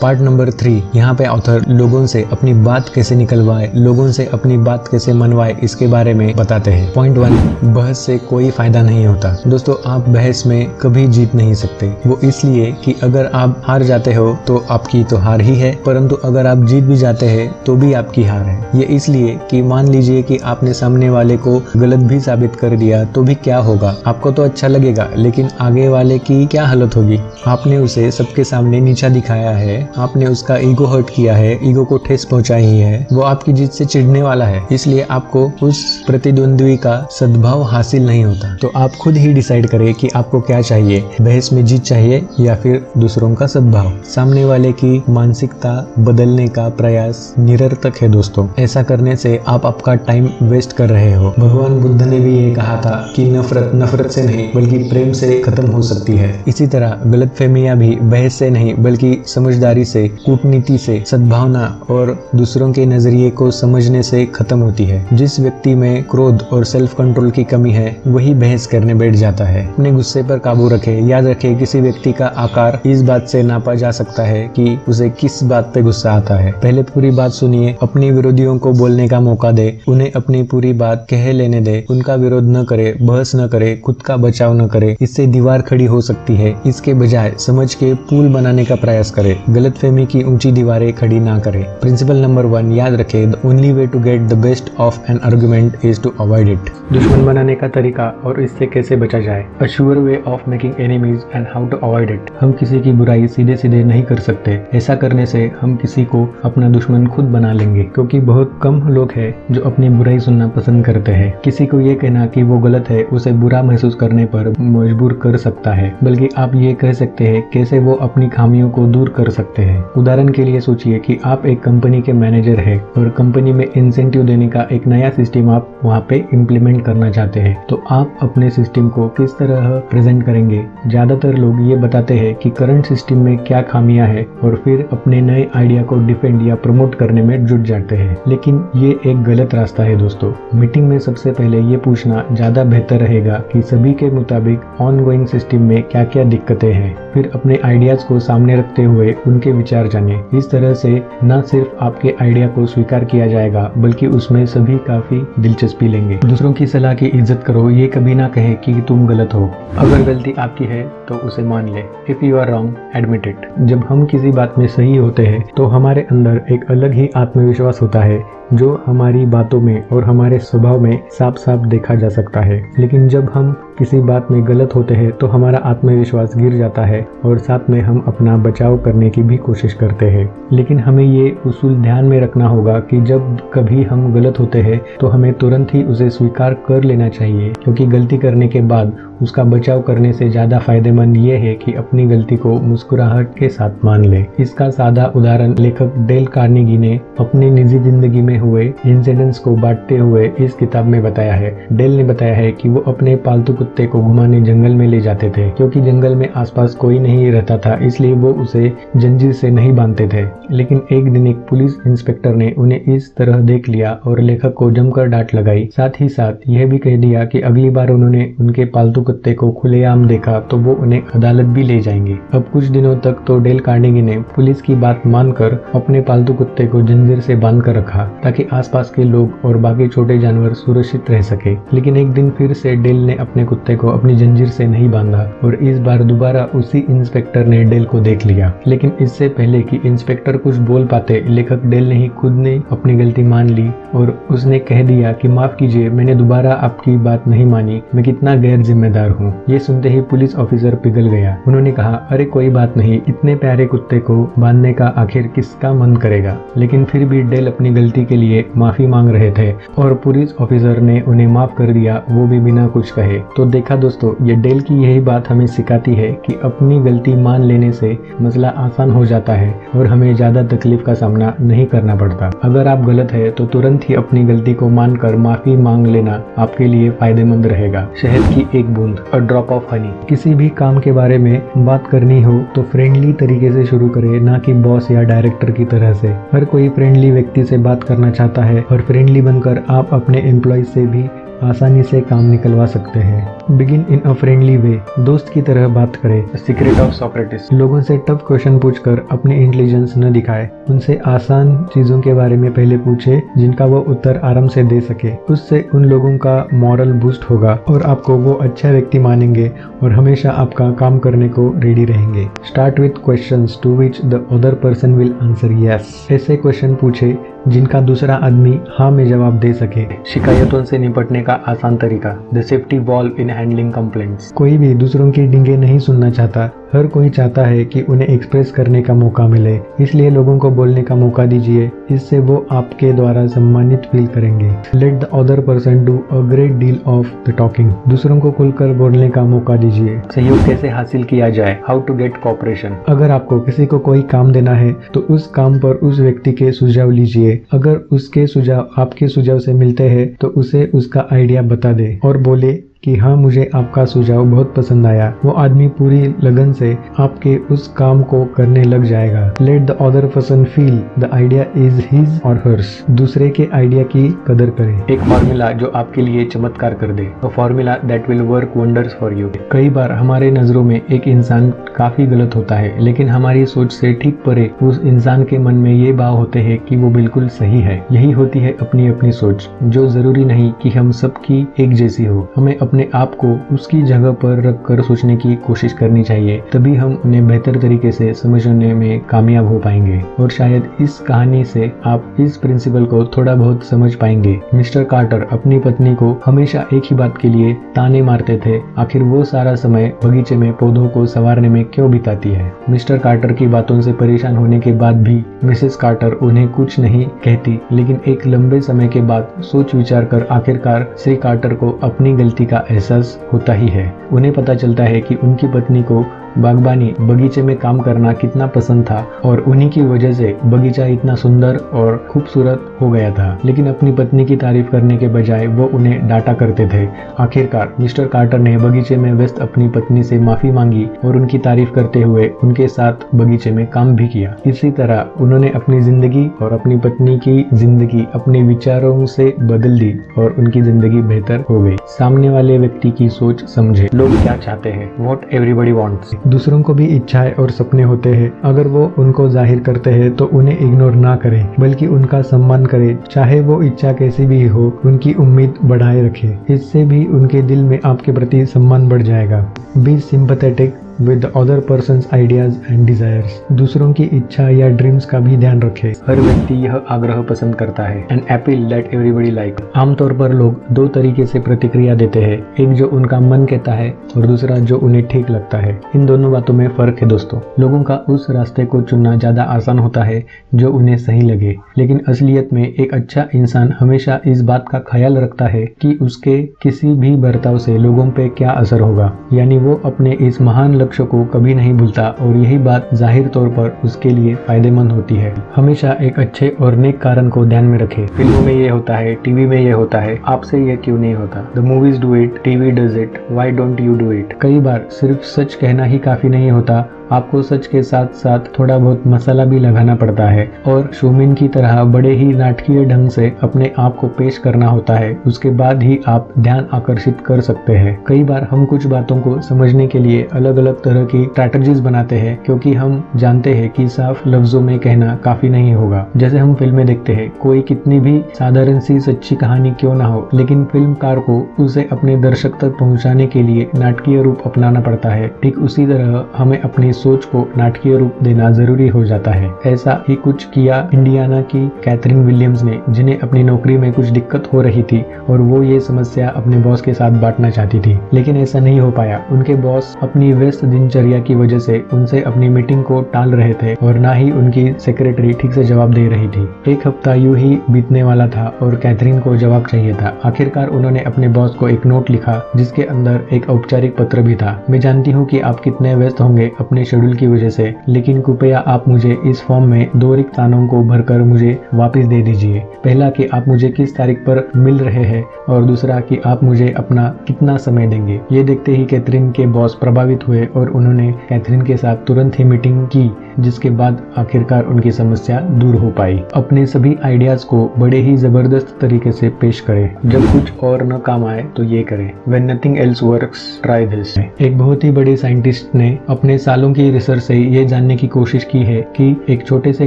Part number 3, यहाँ पे author लोगों से अपनी बात कैसे निकलवाए, लोगों से अपनी बात कैसे मनवाए, इसके बारे में बताते हैं। पॉइंट 1, बहस से कोई फायदा नहीं होता। दोस्तों, आप बहस में कभी जीत नहीं सकते। वो इसलिए कि अगर आप हार जाते हो तो आपकी तो हार ही है, परंतु अगर आप जीत भी जाते हैं तो भी आपकी हार है। ये इसलिए कि मान लीजिए कि आपने सामने वाले को गलत भी साबित कर दिया तो भी क्या होगा, आपको तो अच्छा लगेगा, लेकिन आगे वाले की क्या हालत होगी। आपने उसे सबके सामने नीचा दिखाया है, आपने उसका ईगो हर्ट किया है, ईगो को ठेस पहुंचाई है, वो आपकी जीत से चिढ़ने वाला है। इसलिए आपको उस प्रतिद्वंद्वी का सद्भाव हासिल नहीं होता। तो आप खुद ही डिसाइड करें कि आपको क्या चाहिए, बहस में जीत चाहिए या फिर दूसरों का सद्भाव। सामने वाले की मानसिकता बदलने का प्रयास निरर्थक है दोस्तों। ऐसा करने से आप आपका टाइम वेस्ट कर रहे हो। भगवान बुद्ध ने भी ये कहा था कि नफरत से नहीं बल्कि प्रेम से खत्म हो सकती है। इसी तरह गलतफहमियां भी बहस से नहीं बल्कि समझदारी से, कूटनीति से, सद्भावना और दूसरों के नजरिए को समझने से खत्म होती है। जिस व्यक्ति में क्रोध और सेल्फ कंट्रोल की कमी है वही बहस करने बैठ जाता है। अपने गुस्से पर काबू रखे। याद रखे, किसी व्यक्ति का आकार इस बात से नापा जा सकता है कि उसे किस बात पे गुस्सा आता है। पहले पूरी बात सुनिए, अपने विरोधियों को बोलने का मौका दे, उन्हें अपनी पूरी बात कह लेने दे, उनका विरोध न करे, बहस न करे, खुद का बचाव न करे। इससे दीवार खड़ी हो सकती है। इसके बजाय समझ के पुल बनाने का प्रयास करे। गलतफहमी की ऊंची दीवारें खड़ी ना करे। प्रिंसिपल नंबर 1 याद रखे, the only way to get the best of an argument is to avoid it. दुश्मन बनाने का तरीका और इससे कैसे बचा जाए। A sure way of making enemies and how to avoid it. हम किसी की बुराई सीधे सीधे नहीं कर सकते। ऐसा करने से हम किसी को अपना दुश्मन खुद बना लेंगे, क्योंकि बहुत कम लोग हैं जो अपनी बुराई सुनना पसंद करते हैं। किसी को ये कहना कि वो गलत है उसे बुरा महसूस करने पर मजबूर कर सकता है, बल्कि आप ये कह सकते हैं कैसे वो अपनी खामियों को दूर कर सकते हैं। उदाहरण के लिए सोचिए कि आप एक कंपनी के मैनेजर हैं और कंपनी में इंसेंटिव देने का एक नया सिस्टम आप वहाँ पे इम्प्लीमेंट करना चाहते हैं। तो आप अपने सिस्टम को किस तरह प्रेजेंट करेंगे। ज्यादातर लोग ये बताते हैं कि करंट सिस्टम में क्या खामियां हैं और फिर अपने नए आइडिया को डिफेंड या प्रमोट करने में जुट जाते हैं। लेकिन ये एक गलत रास्ता है दोस्तों। मीटिंग में सबसे पहले ये पूछना ज्यादा बेहतर रहेगा कि सभी के मुताबिक ऑनगोइंग सिस्टम में क्या क्या दिक्कतें हैं। फिर अपने आइडियाज को सामने रखते हुए उनके विचार जाने। इस तरह से न सिर्फ आपके आइडिया को स्वीकार किया जाएगा बल्कि उसमें सभी काफी दिलचस्पी लेंगे। दूसरों की सलाह की इज्जत करो। ये कभी ना कहे कि तुम गलत हो। अगर गलती आपकी है तो उसे मान ले। If you are wrong, admit it. जब हम किसी बात में सही होते हैं तो हमारे अंदर एक अलग ही आत्मविश्वास होता है जो हमारी बातों में और हमारे स्वभाव में साफ साफ देखा जा सकता है। लेकिन जब हम किसी बात में गलत होते हैं तो हमारा आत्मविश्वास गिर जाता है और साथ में हम अपना बचाव करने की भी कोशिश करते हैं। लेकिन हमें ये उसूल ध्यान में रखना होगा कि जब कभी हम गलत होते हैं तो हमें तुरंत ही उसे स्वीकार कर लेना चाहिए, क्योंकि गलती करने के बाद उसका बचाव करने से ज्यादा फायदेमंद ये है कि अपनी गलती को मुस्कुराहट के साथ मान ले। इसका सादा उदाहरण लेखक डेल कार्नेगी ने अपनी निजी जिंदगी में हुए इंसिडेंट्स को बांटते हुए इस किताब में बताया है। डेल ने बताया है कि वो अपने पालतू कुत्ते को घुमाने जंगल में ले जाते थे, क्योंकि जंगल में आसपास कोई नहीं रहता था, इसलिए वो उसे जंजीर से नहीं बांधते थे। लेकिन एक दिन एक पुलिस इंस्पेक्टर ने उन्हें इस तरह देख लिया और लेखक को जमकर डांट लगाई। साथ ही साथ यह भी कह दिया कि अगली बार उन्होंने उनके पालतू कुत्ते को खुलेआम देखा तो वो उन्हें अदालत भी ले जाएंगे। अब कुछ दिनों तक तो डेल कार्नेगी ने पुलिस की बात मानकर अपने पालतू कुत्ते को जंजीर से बांध कर रखा ताकि आसपास के लोग और बाकी छोटे जानवर सुरक्षित रह सके। लेकिन एक दिन फिर से डेल ने अपने कुत्ते को अपनी जंजीर से नहीं बांधा और इस बार दोबारा उसी इंस्पेक्टर ने डेल को देख लिया। लेकिन इससे पहले कि इंस्पेक्टर कुछ बोल पाते, लेखक डेल ने ही खुद ने अपनी गलती मान ली और उसने कह दिया कि माफ कीजिए, मैंने दोबारा आपकी बात नहीं मानी, मैं कितना गैर जिम्मेदार हूँ। ये सुनते ही पुलिस ऑफिसर पिघल गया। उन्होंने कहा, अरे कोई बात नहीं, इतने प्यारे कुत्ते को बांधने का आखिर किसका मन करेगा। लेकिन फिर भी डेल अपनी गलती के लिए माफी मांग रहे थे और पुलिस ऑफिसर ने उन्हें माफ कर दिया, वो भी बिना कुछ कहे। तो देखा दोस्तों, ये डेल की यही बात हमें सिखाती है कि अपनी गलती मान लेने से मसला आसान हो जाता है और हमें ज्यादा तकलीफ का सामना नहीं करना पड़ता। अगर आप गलत है तो तुरंत ही अपनी गलती को मानकर माफी मांग लेना आपके लिए फायदेमंद रहेगा। शहद की एक बूंद, अ ड्रॉप ऑफ हनी। किसी भी काम के बारे में बात करनी हो तो फ्रेंडली तरीके से शुरू करें, ना कि बॉस या डायरेक्टर की तरह से। हर कोई फ्रेंडली व्यक्ति से बात करना चाहता है और फ्रेंडली बनकर आप अपने एम्प्लॉय से भी आसानी से काम निकलवा सकते हैं। Begin in a friendly way, दोस्त की तरह बात करें। सीक्रेट ऑफ सोक्रेटिस, लोगों से टफ क्वेश्चन पूछकर अपनी इंटेलिजेंस न दिखाए। उनसे आसान चीजों के बारे में पहले पूछे जिनका वो उत्तर आराम से दे सके। उससे उन लोगों का मॉरल बूस्ट होगा और आपको वो अच्छा व्यक्ति मानेंगे और हमेशा आपका काम करने को रेडी रहेंगे। Start with questions to which the other person will answer yes. ऐसे क्वेश्चन पूछे जिनका दूसरा आदमी हाँ में जवाब दे सके। शिकायतों से निपटने का आसान तरीका, the safety valve in handling complaints. कोई भी दूसरों की डींगे नहीं सुनना चाहता, हर कोई चाहता है कि उन्हें एक्सप्रेस करने का मौका मिले, इसलिए लोगों को बोलने का मौका दीजिए, इससे वो आपके द्वारा सम्मानित फील करेंगे। Let the other person do a great deal of the talking, दूसरों को खुलकर बोलने का मौका दीजिए। सहयोग कैसे हासिल किया जाए, हाउ टू गेट कोऑपरेशन। अगर आपको किसी को कोई काम देना है तो उस काम पर उस व्यक्ति के सुझाव लीजिए। अगर उसके सुझाव आपके सुझाव से मिलते हैं तो उसे उसका आइडिया बता दे और बोले कि हाँ मुझे आपका सुझाव बहुत पसंद आया। वो आदमी पूरी लगन से आपके उस काम को करने लग जाएगा। Let the other person feel the idea is his और हर्स, दूसरे के आइडिया की कदर करें। एक फार्मूला जो आपके लिए चमत्कार कर दे, a formula that will work wonders for you. कई बार हमारे नजरों में एक इंसान काफी गलत होता है, लेकिन हमारी सोच से ठीक परे उस इंसान के मन में ये भाव होते हैं कि वो बिल्कुल सही है। यही होती है अपनी अपनी सोच, जो जरूरी नहीं कि हम सबकी एक जैसी हो। हमें अपने आप को उसकी जगह पर रख कर सोचने की कोशिश करनी चाहिए, तभी हम उन्हें बेहतर तरीके से समझने में कामयाब हो पाएंगे। और शायद इस कहानी से आप इस प्रिंसिपल को थोड़ा बहुत समझ पाएंगे। मिस्टर कार्टर अपनी पत्नी को हमेशा एक ही बात के लिए ताने मारते थे, आखिर वो सारा समय बगीचे में पौधों को संवारने में क्यों बिताती है। मिस्टर कार्टर की बातों से परेशान होने के बाद भी मिसेस कार्टर उन्हें कुछ नहीं कहती, लेकिन एक लंबे समय के बाद सोच विचार कर आखिरकार श्री कार्टर को अपनी गलती का एहसास होता ही है। उन्हें पता चलता है कि उनकी पत्नी को बागबानी बगीचे में काम करना कितना पसंद था और उन्हीं की वजह से बगीचा इतना सुंदर और खूबसूरत हो गया था। लेकिन अपनी पत्नी की तारीफ करने के बजाय वो उन्हें डांटा करते थे। आखिरकार मिस्टर कार्टर ने बगीचे में व्यस्त अपनी पत्नी से माफी मांगी और उनकी तारीफ करते हुए उनके साथ बगीचे में काम भी किया। इसी तरह उन्होंने अपनी जिंदगी और अपनी पत्नी की जिंदगी अपने विचारों से बदल दी और उनकी जिंदगी बेहतर हो गई। सामने वाले व्यक्ति की सोच समझे, लोग क्या चाहते हैं, व्हाट एवरीबॉडी वांट्स। दूसरों को भी इच्छाएं और सपने होते हैं, अगर वो उनको जाहिर करते हैं तो उन्हें इग्नोर ना करें, बल्कि उनका सम्मान करें। चाहे वो इच्छा कैसी भी हो, उनकी उम्मीद बढ़ाए रखें, इससे भी उनके दिल में आपके प्रति सम्मान बढ़ जाएगा। Be sympathetic with the other person's ideas and desires, दूसरों की इच्छा या ड्रीम्स का भी ध्यान रखें। हर व्यक्ति यह आग्रह पसंद करता है, an appeal that everybody like। आमतौर पर लोग दो तरीके से प्रतिक्रिया देते हैं, एक जो उनका मन कहता है और दूसरा जो उन्हें ठीक लगता है। इन दोनों बातों में फर्क है दोस्तों। लोगों का उस रास्ते को चुनना ज्यादा आसान होता है जो उन्हें सही लगे, लेकिन असलियत में एक अच्छा इंसान हमेशा इस बात का ख्याल रखता है कि उसके किसी भी बर्ताव से लोगों पे क्या असर होगा, यानी वो अपने इस महान लक्ष्य को कभी नहीं भूलता और यही बात जाहिर तौर पर उसके लिए फायदेमंद होती है। हमेशा एक अच्छे और नेक कारण को ध्यान में रखें। फिल्मों में ये होता है, टीवी में ये होता है, आपसे ये क्यों नहीं होता। The movies do it, TV does it, why don't you do it. कई बार सिर्फ सच कहना ही काफी नहीं होता, आपको सच के साथ साथ थोड़ा बहुत मसाला भी लगाना पड़ता है और शोमेन की तरह बड़े ही नाटकीय ढंग से अपने आप को पेश करना होता है। उसके बाद ही आप ध्यान आकर्षित कर सकते हैं। कई बार हम कुछ बातों को समझने के लिए अलग अलग तरह की स्ट्रैटेजीज बनाते हैं, क्योंकि हम जानते हैं कि साफ लफ्जों में कहना काफी नहीं होगा। जैसे हम फिल्में देखते हैं, कोई कितनी भी साधारण सी सच्ची कहानी क्यों ना हो, लेकिन फिल्मकार को उसे अपने दर्शक तक पहुंचाने के लिए नाटकीय रूप अपनाना पड़ता है। ठीक उसी तरह हमें अपनी सोच को नाटकीय रूप देना जरूरी हो जाता है। ऐसा ही कुछ किया इंडियाना की कैथरीन विलियम्स ने, जिन्हें अपनी नौकरी में कुछ दिक्कत हो रही थी और वो ये समस्या अपने बॉस के साथ बांटना चाहती थी, लेकिन ऐसा नहीं हो पाया। उनके बॉस अपनी व्यस्त दिनचर्या की वजह से उनसे अपनी मीटिंग को टाल रहे थे और ना ही उनकी सेक्रेटरी ठीक से जवाब दे रही थी। एक हफ्ता यूं ही बीतने वाला था और कैथरीन को जवाब चाहिए था। आखिरकार उन्होंने अपने बॉस को एक नोट लिखा जिसके अंदर एक औपचारिक पत्र भी था। मैं जानती हूँ कि आप कितने व्यस्त होंगे अपने शेड्यूल की वजह से, लेकिन कृपया आप मुझे इस फॉर्म में 2 रिक्त स्थानों को भरकर मुझे वापस दे दीजिए। पहला कि आप मुझे किस तारीख पर मिल रहे हैं और दूसरा कि आप मुझे अपना कितना समय देंगे। ये देखते ही कैथरीन के बॉस प्रभावित हुए और उन्होंने कैथरीन के साथ तुरंत ही मीटिंग की, जिसके बाद आखिरकार उनकी समस्या दूर हो पाई। अपने सभी आइडियाज को बड़े ही जबरदस्त तरीके से पेश करें। जब कुछ और न काम आए तो ये करें। When nothing else works, try this। एक बहुत ही बड़े साइंटिस्ट ने अपने सालों की रिसर्च से ये जानने की कोशिश की है कि एक छोटे से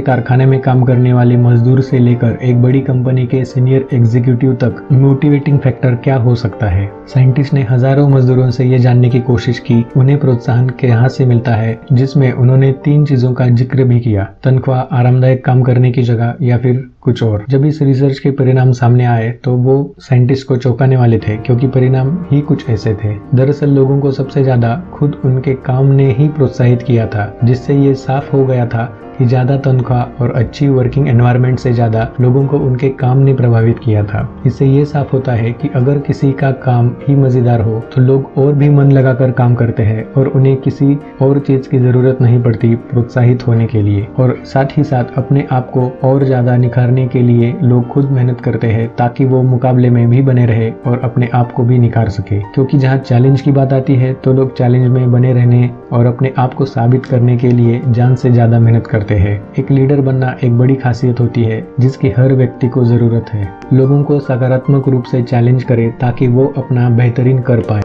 कारखाने में काम करने वाले मजदूर से लेकर एक बड़ी कंपनी के सीनियर एग्जीक्यूटिव तक मोटिवेटिंग फैक्टर क्या हो सकता है। साइंटिस्ट ने हजारों मजदूरों से ये जानने की कोशिश की उन्हें प्रोत्साहन कहाँ से मिलता है, जिसमें उन्होंने 3 चीजों का जिक्र भी किया: तनख्वाह, आरामदायक काम करने की जगह या फिर कुछ और। जब इस रिसर्च के परिणाम सामने आए तो वो साइंटिस्ट को चौंकाने वाले थे, क्योंकि परिणाम ही कुछ ऐसे थे। दरअसल लोगों को सबसे ज्यादा खुद उनके काम ने ही प्रोत्साहित किया था, जिससे ये साफ हो गया था कि ज्यादा तनख्वाह और अच्छी वर्किंग एनवायरनमेंट से ज्यादा लोगों को उनके काम ने प्रभावित किया था। इससे ये साफ होता है कि अगर किसी का काम ही मजेदार हो तो लोग और भी मन लगाकर काम करते हैं और उन्हें किसी और चीज की जरूरत नहीं पड़ती प्रोत्साहित होने के लिए। और साथ ही साथ अपने आप को और ज्यादा निखारने के लिए लोग खुद मेहनत करते हैं, ताकि वो मुकाबले में भी बने रहे और अपने आप को भी निखार सके। क्योंकि जहाँ चैलेंज की बात आती है तो लोग चैलेंज में बने रहने और अपने आप को साबित करने के लिए जान से ज्यादा मेहनत करते हैं। एक लीडर बनना एक बड़ी खासियत होती है जिसकी हर व्यक्ति को जरूरत है। लोगों को सकारात्मक रूप से चैलेंज करे ताकि वो अपना बेहतरीन कर पाए।